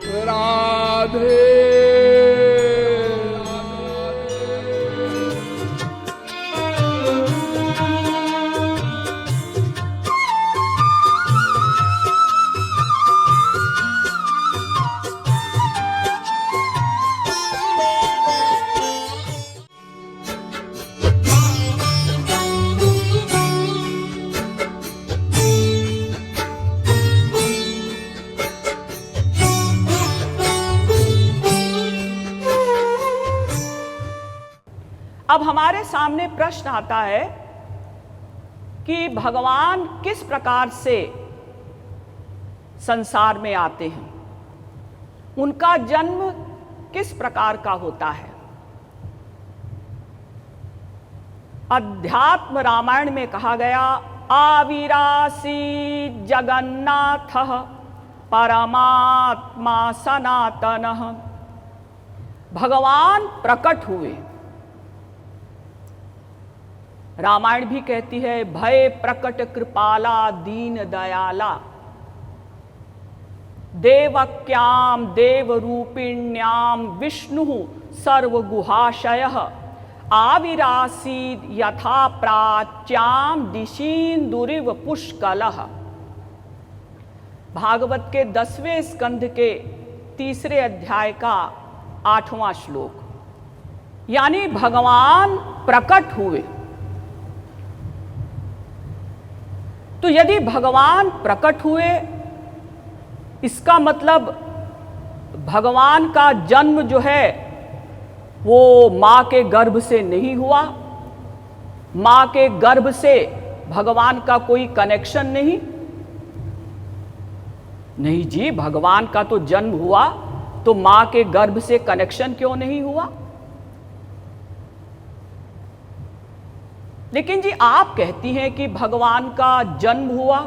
राधे। अब हमारे सामने प्रश्न आता है कि भगवान किस प्रकार से संसार में आते हैं, उनका जन्म किस प्रकार का होता है। अध्यात्म रामायण में कहा गया, आविरासी जगन्नाथः परमात्मा सनातनः। भगवान प्रकट हुए। रामायण भी कहती है, भय प्रकट कृपाला दीन दयाला, देवक्याम देवरूपिण्याम विष्णु सर्वगुहाशयः, आविरासीद यथा प्राच्याम दिशीन्दुरिव पुष्कलः। भागवत के 10वें स्कंध के 3 अध्याय का 8वां श्लोक। यानी भगवान प्रकट हुए। तो यदि भगवान प्रकट हुए, इसका मतलब भगवान का जन्म जो है वो मां के गर्भ से नहीं हुआ, मां के गर्भ से भगवान का कोई कनेक्शन नहीं। नहीं जी, भगवान का तो जन्म हुआ, तो मां के गर्भ से कनेक्शन क्यों नहीं हुआ। लेकिन जी आप कहती हैं कि भगवान का जन्म हुआ।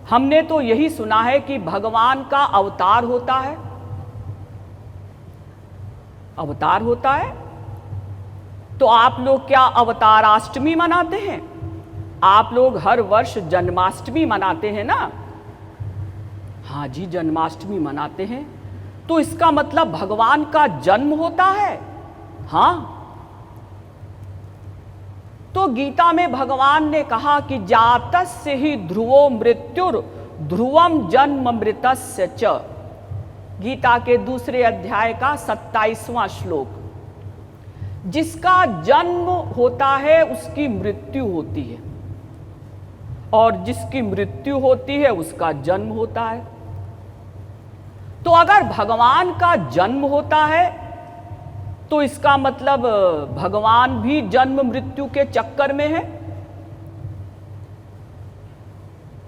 हमने तो यही सुना है कि भगवान का अवतार होता है। अवतार होता है तो आप लोग क्या अवताराष्टमी मनाते हैं? आप लोग हर वर्ष जन्माष्टमी मनाते हैं ना? हाँ जी, जन्माष्टमी मनाते हैं। तो इसका मतलब भगवान का जन्म होता है। हाँ, तो गीता में भगवान ने कहा कि जातस्य ही ध्रुवो मृत्युर ध्रुवम जन्म मृतस्य च। गीता के 2 अध्याय का 27वां श्लोक। जिसका जन्म होता है उसकी मृत्यु होती है, और जिसकी मृत्यु होती है उसका जन्म होता है। तो अगर भगवान का जन्म होता है तो इसका मतलब भगवान भी जन्म मृत्यु के चक्कर में है।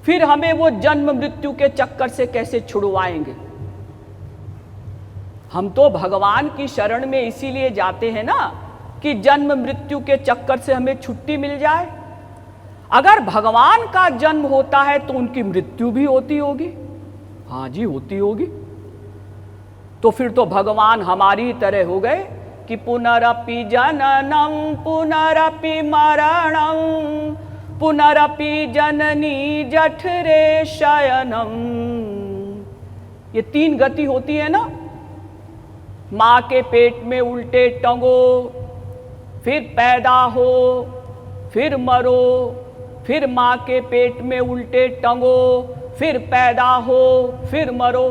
फिर हमें वो जन्म मृत्यु के चक्कर से कैसे छुड़वाएंगे? हम तो भगवान की शरण में इसीलिए जाते हैं ना कि जन्म मृत्यु के चक्कर से हमें छुट्टी मिल जाए। अगर भगवान का जन्म होता है तो उनकी मृत्यु भी होती होगी। हाँ जी, होती होगी। तो फिर तो भगवान हमारी तरह हो गए कि पुनरपि जननम पुनरपि मरणम पुनरपि जननी जठरे शयनम। ये 3 गति होती है ना। मां के पेट में उल्टे टंगो, फिर पैदा हो, फिर मरो, फिर मां के पेट में उल्टे टंगो, फिर पैदा हो, फिर मरो।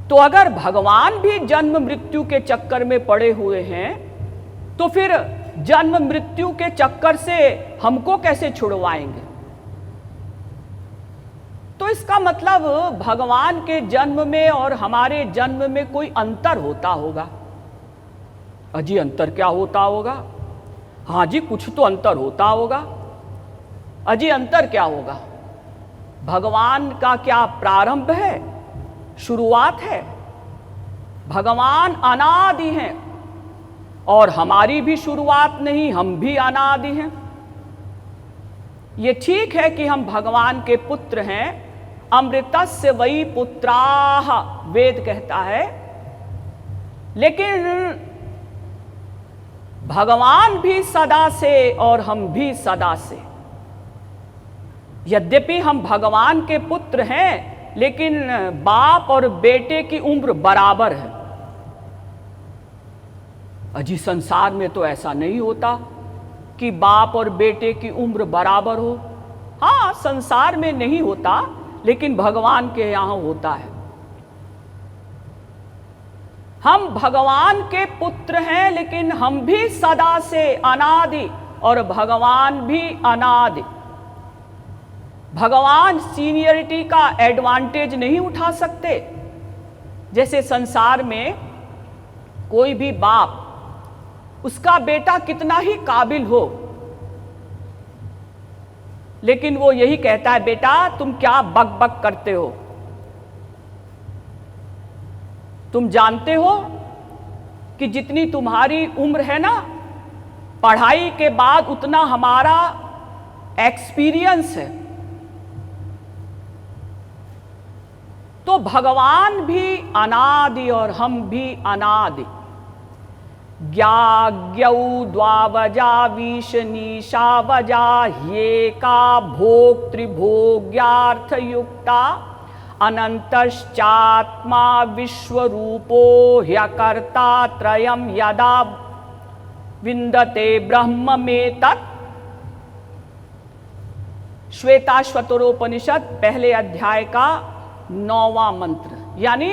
तो अगर भगवान भी जन्म मृत्यु के चक्कर में पड़े हुए हैं तो फिर जन्म मृत्यु के चक्कर से हमको कैसे छुड़वाएंगे? तो इसका मतलब भगवान के जन्म में और हमारे जन्म में कोई अंतर होता होगा। अजी अंतर क्या होता होगा? हाँ जी, कुछ तो अंतर होता होगा। अजी अंतर क्या होगा? भगवान का क्या प्रारंभ है, शुरुआत है? भगवान अनादि हैं और हमारी भी शुरुआत नहीं, हम भी अनादि हैं। ये ठीक है कि हम भगवान के पुत्र हैं, अमृतस्य वै पुत्राः वेद कहता है, लेकिन भगवान भी सदा से और हम भी सदा से। यद्यपि हम भगवान के पुत्र हैं लेकिन बाप और बेटे की उम्र बराबर है। अजी संसार में तो ऐसा नहीं होता कि बाप और बेटे की उम्र बराबर हो। हाँ, संसार में नहीं होता, लेकिन भगवान के यहां होता है। हम भगवान के पुत्र हैं, लेकिन हम भी सदा से अनादि और भगवान भी अनादि। भगवान सीनियरिटी का एडवांटेज नहीं उठा सकते। जैसे संसार में कोई भी बाप, उसका बेटा कितना ही काबिल हो, लेकिन वो यही कहता है, बेटा तुम क्या बक बक करते हो, तुम जानते हो कि जितनी तुम्हारी उम्र है ना, पढ़ाई के बाद उतना हमारा एक्सपीरियंस है। तो भगवान भी अनादि और हम भी अनादि। ज्ञाज्ञौ द्वावजा वीशनीशावजा ह्येका भोक्तृभोग्यार्थ युक्ता अनंतश्चात्मा विश्वरूपो ह्यकर्ता त्रयं यदा विन्दते ब्रह्ममेतत्। श्वेताश्वतरोपनिषद पहले अध्याय का 9वां मंत्र। यानी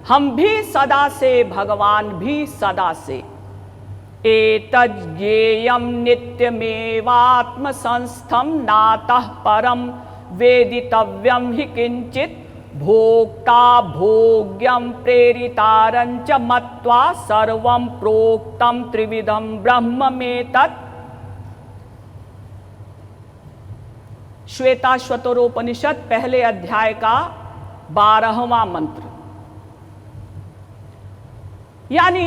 हम भी सदा से, भगवान भी सदा से। एतज्ज्ञेयं नित्यमेवात्म संस्थं नातः परम वेदितव्यं हि किंचित् भोक्ता भोग्यं प्रेरितारंच मत्वा सर्वं प्रोक्तं त्रिविधं ब्रह्ममेतत्। श्वेताश्वतरोपनिषद पहले अध्याय का 12वां मंत्र। यानी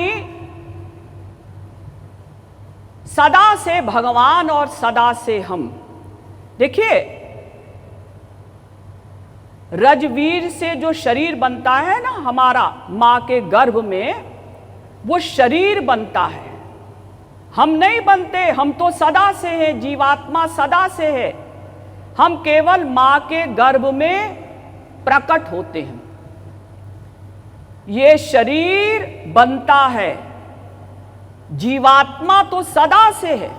सदा से भगवान और सदा से हम। देखिए, रजवीर से जो शरीर बनता है ना हमारा मां के गर्भ में, वो शरीर बनता है, हम नहीं बनते। हम तो सदा से हैं, जीवात्मा सदा से है। हम केवल मां के गर्भ में प्रकट होते हैं। ये शरीर बनता है, जीवात्मा तो सदा से है।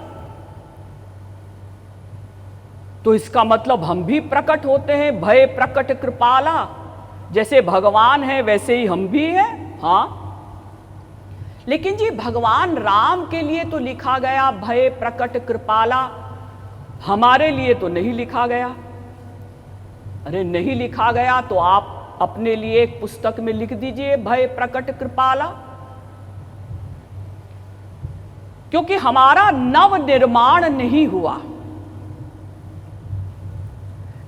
तो इसका मतलब हम भी प्रकट होते हैं। भय प्रकट कृपाला, जैसे भगवान है वैसे ही हम भी हैं। हाँ, लेकिन जी भगवान राम के लिए तो लिखा गया भय प्रकट कृपाला, हमारे लिए तो नहीं लिखा गया। अरे नहीं लिखा गया तो आप अपने लिए एक पुस्तक में लिख दीजिए भय प्रकट कृपाला, क्योंकि हमारा नव निर्माण नहीं हुआ।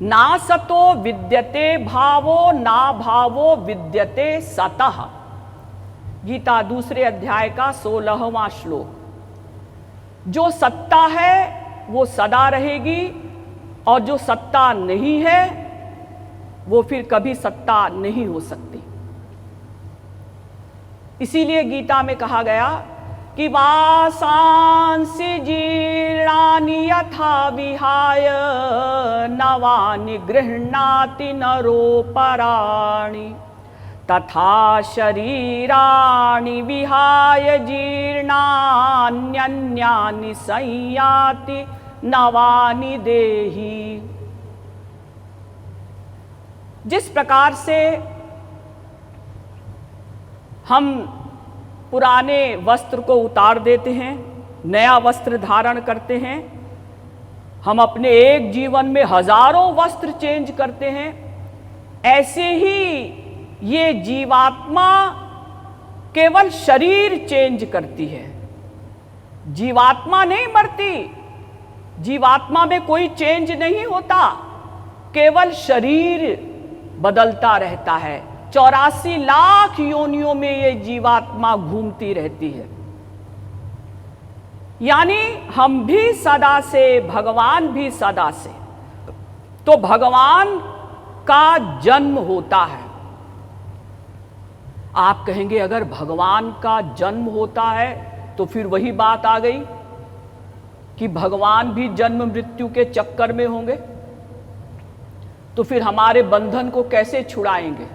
ना सतो विद्यते भावो ना भावो विद्यते सतः। गीता दूसरे अध्याय का 16वां श्लोक। जो सत्ता है वो सदा रहेगी, और जो सत्ता नहीं है वो फिर कभी सत्ता नहीं हो सकती। इसीलिए गीता में कहा गया कि वासांसि जीर्णानि यथा विहाय नवानि गृह्णाति नरोपराणि तथा शरीराणि विहाय जीर्णान्यन्यानि संयाति नवानि देहि। जिस प्रकार से हम पुराने वस्त्र को उतार देते हैं, नया वस्त्र धारण करते हैं, हम अपने एक जीवन में हजारों वस्त्र चेंज करते हैं, ऐसे ही ये जीवात्मा केवल शरीर चेंज करती है। जीवात्मा नहीं मरती, जीवात्मा में कोई चेंज नहीं होता, केवल शरीर बदलता रहता है। 84 लाख योनियों में ये जीवात्मा घूमती रहती है। यानी हम भी सदा से, भगवान भी सदा से। तो भगवान का जन्म होता है। आप कहेंगे अगर भगवान का जन्म होता है तो फिर वही बात आ गई कि भगवान भी जन्म मृत्यु के चक्कर में होंगे। तो फिर हमारे बंधन को कैसे छुड़ाएंगे?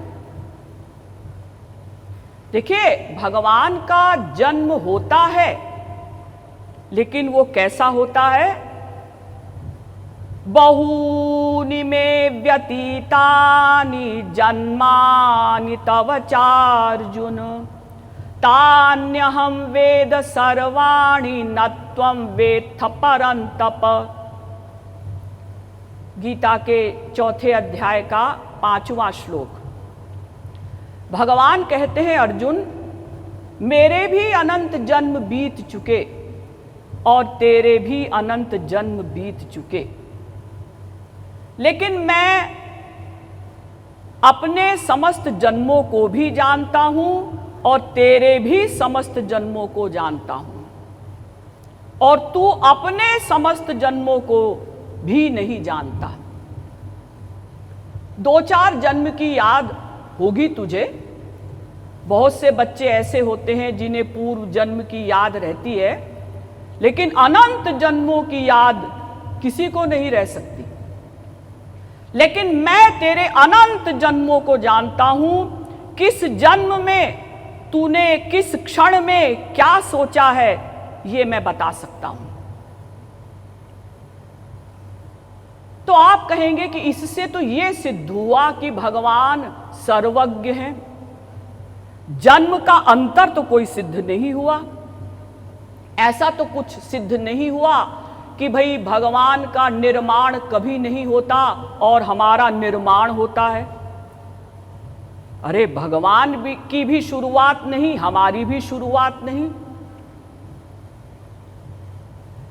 देखिए, भगवान का जन्म होता है, लेकिन वो कैसा होता है? बहूनि मे व्यतीतानि जन्मानि तव चार्जुन तान्यहं वेद सर्वाणि न त्वं वेत्थ परन्तप। गीता के 4 अध्याय का 5वां श्लोक। भगवान कहते हैं, अर्जुन, मेरे भी अनंत जन्म बीत चुके और तेरे भी अनंत जन्म बीत चुके, लेकिन मैं अपने समस्त जन्मों को भी जानता हूं और तेरे भी समस्त जन्मों को जानता हूं, और तू अपने समस्त जन्मों को भी नहीं जानता। 2-4 जन्म की याद होगी तुझे। बहुत से बच्चे ऐसे होते हैं जिन्हें पूर्व जन्म की याद रहती है, लेकिन अनंत जन्मों की याद किसी को नहीं रह सकती। लेकिन मैं तेरे अनंत जन्मों को जानता हूं। किस जन्म में तूने किस क्षण में क्या सोचा है, ये मैं बता सकता हूं। तो आप कहेंगे कि इससे तो ये सिद्ध हुआ कि भगवान सर्वज्ञ हैं। जन्म का अंतर तो कोई सिद्ध नहीं हुआ। ऐसा तो कुछ सिद्ध नहीं हुआ कि भाई भगवान का निर्माण कभी नहीं होता और हमारा निर्माण होता है। अरे, भगवान की भी शुरुआत नहीं, हमारी भी शुरुआत नहीं।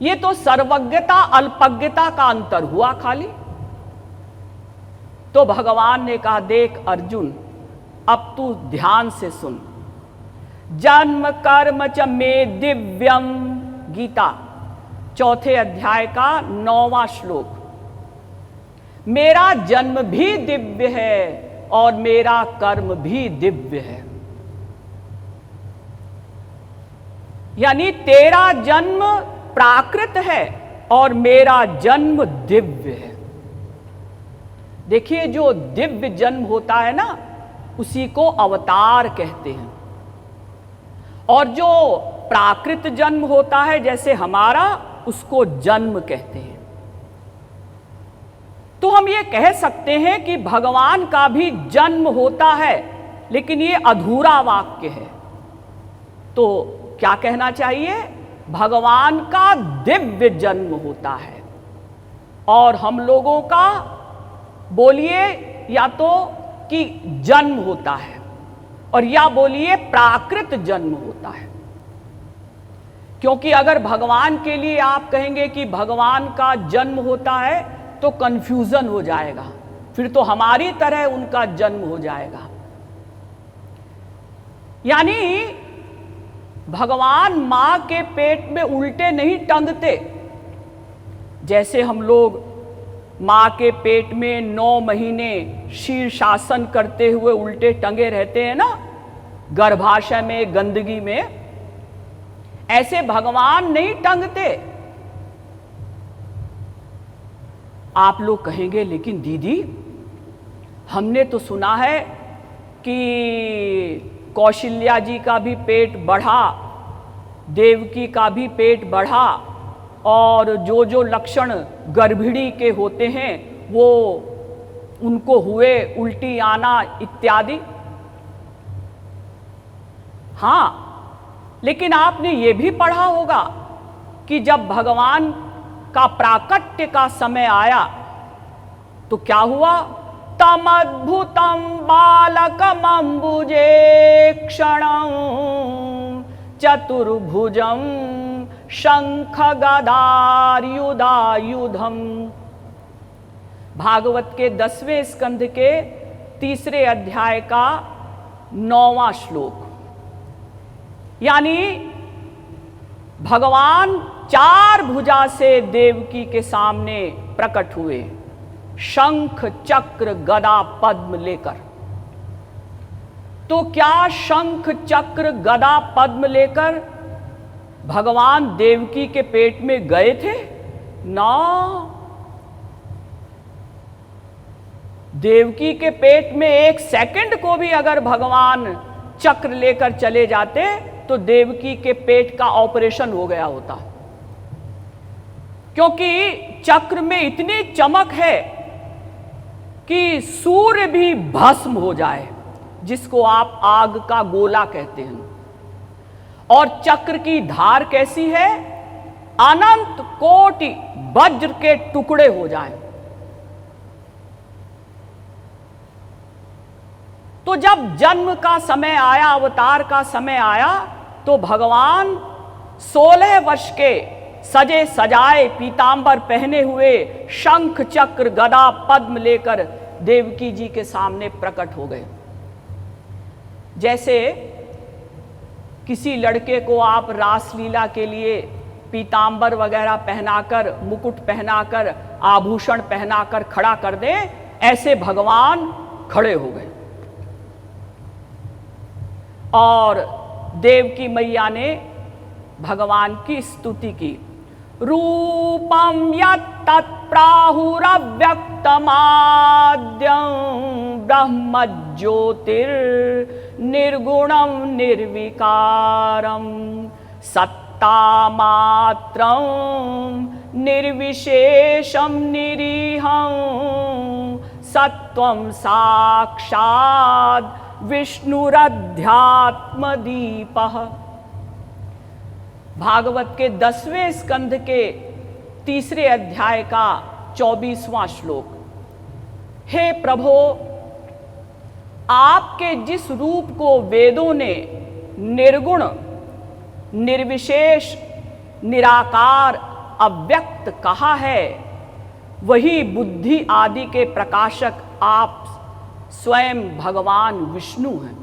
ये तो सर्वज्ञता अल्पज्ञता का अंतर हुआ खाली। तो भगवान ने कहा, देख अर्जुन, अब तू ध्यान से सुन। जन्म कर्म च मे दिव्यम, गीता 4 अध्याय का 9वां श्लोक। मेरा जन्म भी दिव्य है और मेरा कर्म भी दिव्य है। यानी तेरा जन्म प्राकृत है और मेरा जन्म दिव्य है। देखिए, जो दिव्य जन्म होता है ना, उसी को अवतार कहते हैं, और जो प्राकृत जन्म होता है जैसे हमारा, उसको जन्म कहते हैं। तो हम ये कह सकते हैं कि भगवान का भी जन्म होता है, लेकिन ये अधूरा वाक्य है। तो क्या कहना चाहिए? भगवान का दिव्य जन्म होता है और हम लोगों का, बोलिए या तो कि जन्म होता है, और या बोलिए प्राकृत जन्म होता है। क्योंकि अगर भगवान के लिए आप कहेंगे कि भगवान का जन्म होता है तो कंफ्यूजन हो जाएगा, फिर तो हमारी तरह उनका जन्म हो जाएगा। यानी भगवान मां के पेट में उल्टे नहीं टंगते। जैसे हम लोग मां के पेट में 9 महीने शीर्षासन करते हुए उल्टे टंगे रहते हैं ना, गर्भाशय में, गंदगी में, ऐसे भगवान नहीं टंगते। आप लोग कहेंगे, लेकिन दीदी, हमने तो सुना है कि कौशल्या जी का भी पेट बढ़ा, देवकी का भी पेट बढ़ा, और जो जो लक्षण गर्भिणी के होते हैं वो उनको हुए, उल्टी आना इत्यादि। हाँ, लेकिन आपने ये भी पढ़ा होगा कि जब भगवान का प्राकट्य का समय आया तो क्या हुआ? तमद्भुतम बालकमंबुजे क्षणं चतुर्भुजं शंख गदायुधायुधम। भागवत के 10वें स्कंध के 3 अध्याय का 9वां श्लोक। यानी भगवान 4 भुजा से देवकी के सामने प्रकट हुए, शंख चक्र गदा पद्म लेकर। तो क्या शंख चक्र गदा पद्म लेकर भगवान देवकी के पेट में गए थे? ना, देवकी के पेट में 1 सेकंड को भी अगर भगवान चक्र लेकर चले जाते तो देवकी के पेट का ऑपरेशन हो गया होता, क्योंकि चक्र में इतनी चमक है कि सूर्य भी भस्म हो जाए, जिसको आप आग का गोला कहते हैं। और चक्र की धार कैसी है, अनंत कोटि वज्र के टुकड़े हो जाएं। तो जब जन्म का समय आया, अवतार का समय आया, तो भगवान 16 वर्ष के सजे सजाए पीतांबर पहने हुए शंख चक्र गदा पद्म लेकर देवकी जी के सामने प्रकट हो गए। जैसे किसी लड़के को आप रासलीला के लिए पीतांबर वगैरह पहनाकर, मुकुट पहनाकर, आभूषण पहनाकर खड़ा कर दें, ऐसे भगवान खड़े हो गए। और देवकी मैया ने भगवान की स्तुति की। रूपम यत्तत्प्राहुरव्यक्तमाद्यं ब्रह्म ज्योतिर्निर्गुणं निर्विकारं सत्तामात्रं निर्विशेषं निरीहं सत्वं साक्षात् विष्णुरध्यात्मदीपः। भागवत के 10वें स्कंध के 3 अध्याय का 24वां श्लोक। हे प्रभो, आपके जिस रूप को वेदों ने निर्गुण, निर्विशेष, निराकार, अव्यक्त कहा है, वही बुद्धि आदि के प्रकाशक आप स्वयं भगवान विष्णु हैं।